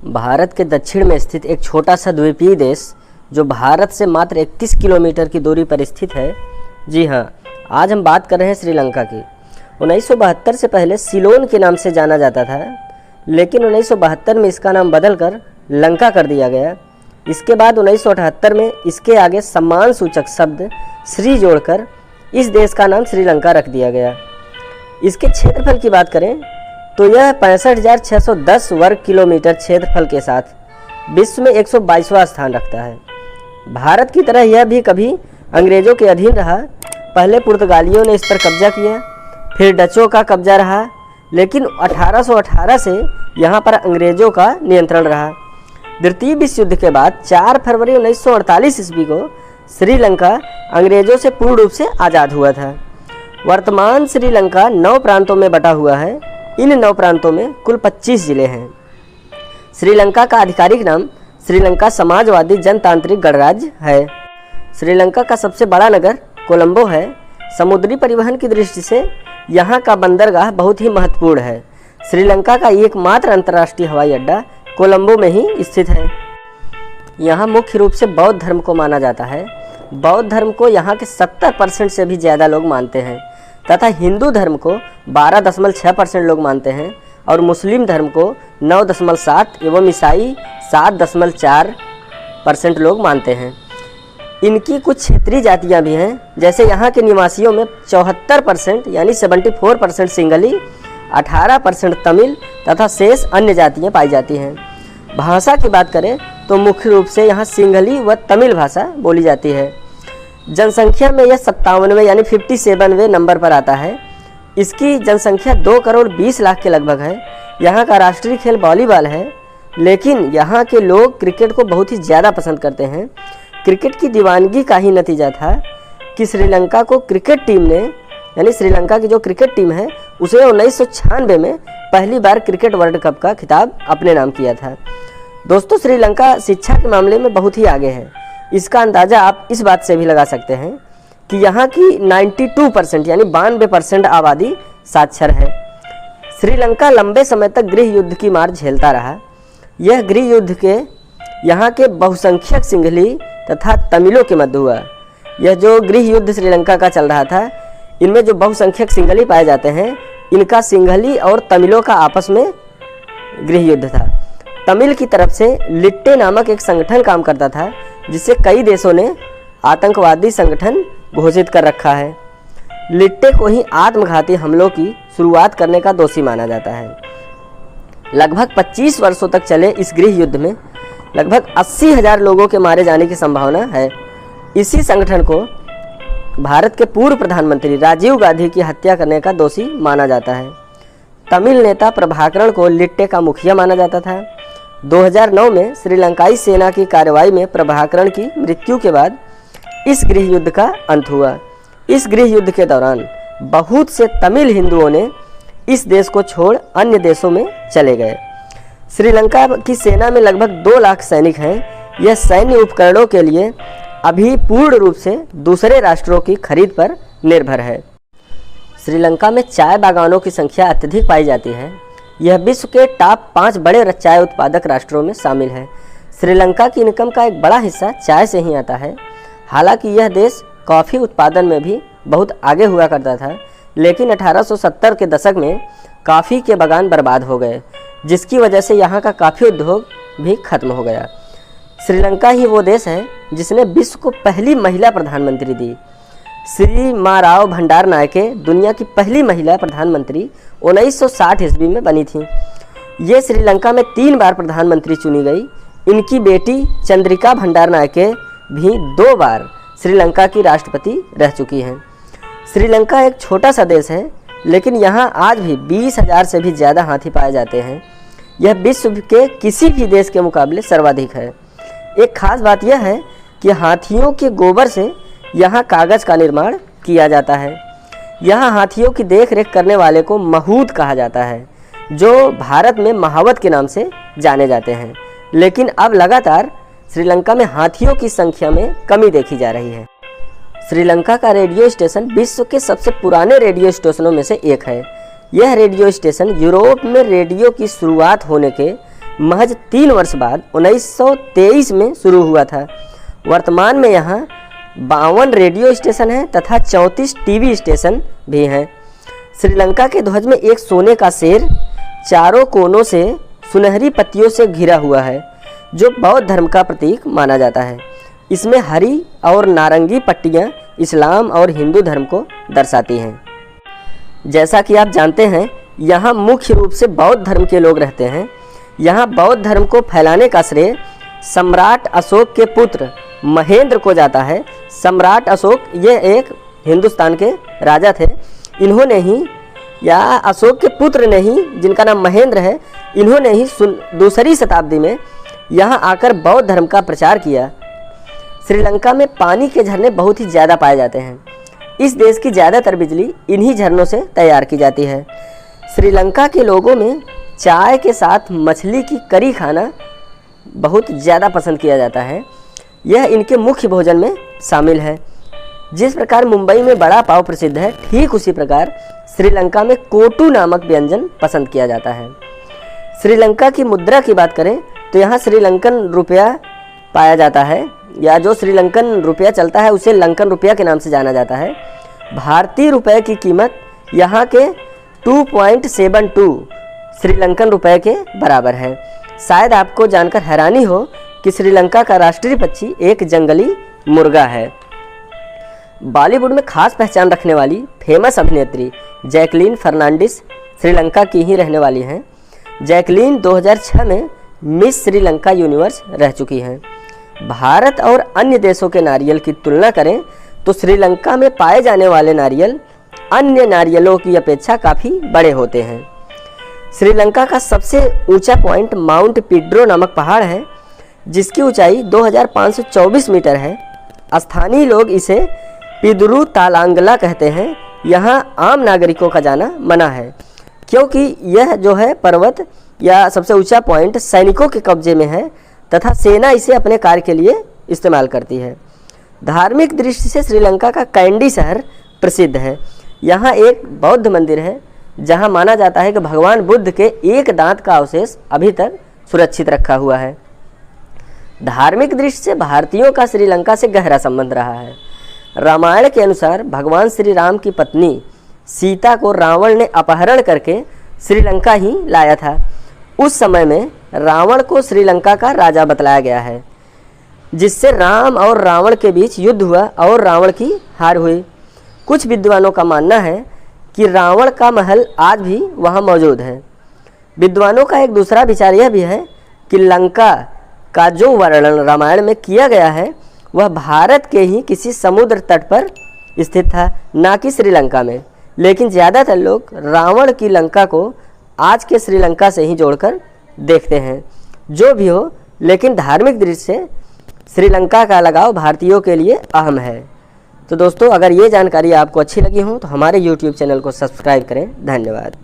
भारत के दक्षिण में स्थित एक छोटा सा द्वीपीय देश जो भारत से मात्र 31 किलोमीटर की दूरी पर स्थित है। जी हाँ, आज हम बात कर रहे हैं श्रीलंका की। 1972 से पहले सिलोन के नाम से जाना जाता था, लेकिन 1972 में इसका नाम बदलकर लंका कर दिया गया। इसके बाद 1978 में इसके आगे सम्मान सूचक शब्द श्री जोड़कर इस देश का नाम श्रीलंका रख दिया गया। इसके क्षेत्रफल की बात करें तो यह 65,610 वर्ग किलोमीटर क्षेत्रफल के साथ विश्व में 122वां स्थान रखता है। भारत की तरह यह भी कभी अंग्रेज़ों के अधीन रहा। पहले पुर्तगालियों ने इस पर कब्जा किया, फिर डचों का कब्जा रहा, लेकिन 1818 से यहाँ पर अंग्रेज़ों का नियंत्रण रहा। द्वितीय विश्व युद्ध के बाद 4 फरवरी 1948 ईस्वी को श्रीलंका अंग्रेज़ों से पूर्ण रूप से आज़ाद हुआ था। वर्तमान श्रीलंका 9 प्रांतों में बटा हुआ है। इन 9 प्रांतों में कुल 25 जिले हैं। श्रीलंका का आधिकारिक नाम श्रीलंका समाजवादी जनतांत्रिक गणराज्य है। श्रीलंका का सबसे बड़ा नगर कोलंबो है। समुद्री परिवहन की दृष्टि से यहाँ का बंदरगाह बहुत ही महत्वपूर्ण है। श्रीलंका का एकमात्र अंतर्राष्ट्रीय हवाई अड्डा कोलंबो में ही स्थित है। यहाँ मुख्य रूप से बौद्ध धर्म को माना जाता है। बौद्ध धर्म को यहाँ के 70% से भी ज़्यादा लोग मानते हैं तथा हिंदू धर्म को 12.6% लोग मानते हैं और मुस्लिम धर्म को 9.7 एवं ईसाई 7.4% लोग मानते हैं। इनकी कुछ क्षेत्रीय जातियाँ भी हैं, जैसे यहाँ के निवासियों में 74% यानी 74% सिंगली, 18% तमिल तथा शेष अन्य जातियाँ पाई जाती हैं। भाषा की बात करें तो मुख्य रूप से यहाँ सिंघली व तमिल भाषा बोली जाती है। जनसंख्या में यह 57वें यानी 57वें नंबर पर आता है। इसकी जनसंख्या 2 करोड़ 20 लाख के लगभग है। यहाँ का राष्ट्रीय खेल वॉलीबॉल है, लेकिन यहाँ के लोग क्रिकेट को बहुत ही ज़्यादा पसंद करते हैं। क्रिकेट की दीवानगी का ही नतीजा था कि श्रीलंका को क्रिकेट टीम ने यानी श्रीलंका की जो क्रिकेट टीम है उसे 1996 में पहली बार क्रिकेट वर्ल्ड कप का खिताब अपने नाम किया था। दोस्तों, श्रीलंका शिक्षा के मामले में बहुत ही आगे है। इसका अंदाज़ा आप इस बात से भी लगा सकते हैं कि यहाँ की 92% यानी 92% आबादी साक्षर है। श्रीलंका लंबे समय तक गृह युद्ध की मार झेलता रहा। यह गृह युद्ध के यहाँ के बहुसंख्यक सिंघली तथा तमिलों के मध्य हुआ। यह जो गृह युद्ध श्रीलंका का चल रहा था, इनमें जो बहुसंख्यक सिंघली पाए जाते हैं, इनका सिंघली और तमिलों का आपस में गृह युद्ध था। तमिल की तरफ से लिट्टे नामक एक संगठन काम करता था, जिसे कई देशों ने आतंकवादी संगठन घोषित कर रखा है। लिट्टे को ही आत्मघाती हमलों की शुरुआत करने का दोषी माना जाता है। लगभग 25 वर्षों तक चले इस गृह युद्ध में लगभग 80,000 लोगों के मारे जाने की संभावना है। इसी संगठन को भारत के पूर्व प्रधानमंत्री राजीव गांधी की हत्या करने का दोषी माना जाता है। तमिल नेता प्रभाकरण को लिट्टे का मुखिया माना जाता था। 2009 में श्रीलंकाई सेना की कार्रवाई में प्रभाकरण की मृत्यु के बाद इस गृह युद्ध का अंत हुआ। इस गृह युद्ध के दौरान बहुत से तमिल हिंदुओं ने इस देश को छोड़ अन्य देशों में चले गए। श्रीलंका की सेना में लगभग 2 लाख सैनिक हैं। यह सैन्य उपकरणों के लिए अभी पूर्ण रूप से दूसरे राष्ट्रों की खरीद पर निर्भर है। श्रीलंका में चाय बागानों की संख्या अत्यधिक पाई जाती है। यह विश्व के टॉप 5 बड़े चाय उत्पादक राष्ट्रों में शामिल है। श्रीलंका की इनकम का एक बड़ा हिस्सा चाय से ही आता है। हालांकि यह देश कॉफ़ी उत्पादन में भी बहुत आगे हुआ करता था, लेकिन 1870 के दशक में कॉफ़ी के बागान बर्बाद हो गए, जिसकी वजह से यहाँ का कॉफ़ी उद्योग भी खत्म हो गया। श्रीलंका ही वो देश है जिसने विश्व को पहली महिला प्रधानमंत्री दी। श्री माराव भंडारनायके दुनिया की पहली महिला प्रधानमंत्री 1960 ईस्वी में बनी थी। ये श्रीलंका में 3 बार प्रधानमंत्री चुनी गई। इनकी बेटी चंद्रिका भंडारनायके भी 2 बार श्रीलंका की राष्ट्रपति रह चुकी हैं। श्रीलंका एक छोटा सा देश है, लेकिन यहाँ आज भी 20,000 से भी ज़्यादा हाथी पाए जाते हैं। यह विश्व के किसी भी देश के मुकाबले सर्वाधिक है। एक खास बात यह है कि हाथियों के गोबर से यहाँ कागज़ का निर्माण किया जाता है। यहाँ हाथियों की देखरेख करने वाले को महूत कहा जाता है, जो भारत में महावत के नाम से जाने जाते हैं। लेकिन अब लगातार श्रीलंका में हाथियों की संख्या में कमी देखी जा रही है। श्रीलंका का रेडियो स्टेशन विश्व के सबसे पुराने रेडियो स्टेशनों में से एक है। यह रेडियो स्टेशन यूरोप में रेडियो की शुरुआत होने के महज 3 वर्ष बाद 1923 में शुरू हुआ था। वर्तमान में यहाँ 52 रेडियो स्टेशन हैं तथा 34 टीवी स्टेशन भी हैं। श्रीलंका के ध्वज में एक सोने का शेर चारों कोनों से सुनहरी पत्तियों से घिरा हुआ है, जो बौद्ध धर्म का प्रतीक माना जाता है। इसमें हरी और नारंगी पट्टियाँ इस्लाम और हिंदू धर्म को दर्शाती हैं। जैसा कि आप जानते हैं, यहाँ मुख्य रूप से बौद्ध धर्म के लोग रहते हैं। यहाँ बौद्ध धर्म को फैलाने का श्रेय सम्राट अशोक के पुत्र महेंद्र को जाता है। सम्राट अशोक ये एक हिंदुस्तान के राजा थे। इन्होंने ही, या अशोक के पुत्र ने ही, जिनका नाम महेंद्र है, इन्होंने ही 2री शताब्दी में यहाँ आकर बौद्ध धर्म का प्रचार किया। श्रीलंका में पानी के झरने बहुत ही ज़्यादा पाए जाते हैं। इस देश की ज़्यादातर बिजली इन्हीं झरनों से तैयार की जाती है। श्रीलंका के लोगों में चाय के साथ मछली की करी खाना बहुत ज़्यादा पसंद किया जाता है। यह इनके मुख्य भोजन में शामिल है। जिस प्रकार मुंबई में बड़ा पाव प्रसिद्ध है, ठीक उसी प्रकार श्रीलंका में कोटू नामक व्यंजन पसंद किया जाता है। श्रीलंका की मुद्रा की बात करें तो यहाँ श्रीलंकन रुपया पाया जाता है, या जो श्रीलंकन रुपया चलता है उसे लंकन रुपया के नाम से जाना जाता है। भारतीय रुपये की कीमत यहाँ के 2.72 श्रीलंकन रुपये के बराबर है। शायद आपको जानकर हैरानी हो कि श्रीलंका का राष्ट्रीय पक्षी एक जंगली मुर्गा है। बॉलीवुड में खास पहचान रखने वाली फेमस अभिनेत्री जैकलीन फर्नांडिस श्रीलंका की ही रहने वाली हैं। जैकलीन 2006 में मिस श्रीलंका यूनिवर्स रह चुकी हैं। भारत और अन्य देशों के नारियल की तुलना करें तो श्रीलंका में पाए जाने वाले नारियल अन्य नारियलों की अपेक्षा काफ़ी बड़े होते हैं। श्रीलंका का सबसे ऊंचा पॉइंट माउंट पिड्रो नामक पहाड़ है, जिसकी ऊंचाई 2524 मीटर है। स्थानीय लोग इसे पिदरू तालांगला कहते हैं। यहाँ आम नागरिकों का जाना मना है, क्योंकि यह जो है पर्वत या सबसे ऊंचा पॉइंट सैनिकों के कब्जे में है तथा सेना इसे अपने कार्य के लिए इस्तेमाल करती है। धार्मिक दृष्टि से श्रीलंका का कैंडी शहर प्रसिद्ध है। यहाँ एक बौद्ध मंदिर है, जहाँ माना जाता है कि भगवान बुद्ध के एक दांत का अवशेष अभी तक सुरक्षित रखा हुआ है। धार्मिक दृष्टि से भारतीयों का श्रीलंका से गहरा संबंध रहा है। रामायण के अनुसार भगवान श्री राम की पत्नी सीता को रावण ने अपहरण करके श्रीलंका ही लाया था। उस समय में रावण को श्रीलंका का राजा बतलाया गया है, जिससे राम और रावण के बीच युद्ध हुआ और रावण की हार हुई। कुछ विद्वानों का मानना है कि रावण का महल आज भी वहाँ मौजूद है। विद्वानों का एक दूसरा विचार यह भी है कि लंका का जो वर्णन रामायण में किया गया है वह भारत के ही किसी समुद्र तट पर स्थित था, ना कि श्रीलंका में। लेकिन ज़्यादातर लोग रावण की लंका को आज के श्रीलंका से ही जोड़कर देखते हैं। जो भी हो, लेकिन धार्मिक दृष्टि से श्रीलंका का लगाव भारतीयों के लिए अहम है। तो दोस्तों, अगर ये जानकारी आपको अच्छी लगी हो तो हमारे YouTube चैनल को सब्सक्राइब करें। धन्यवाद।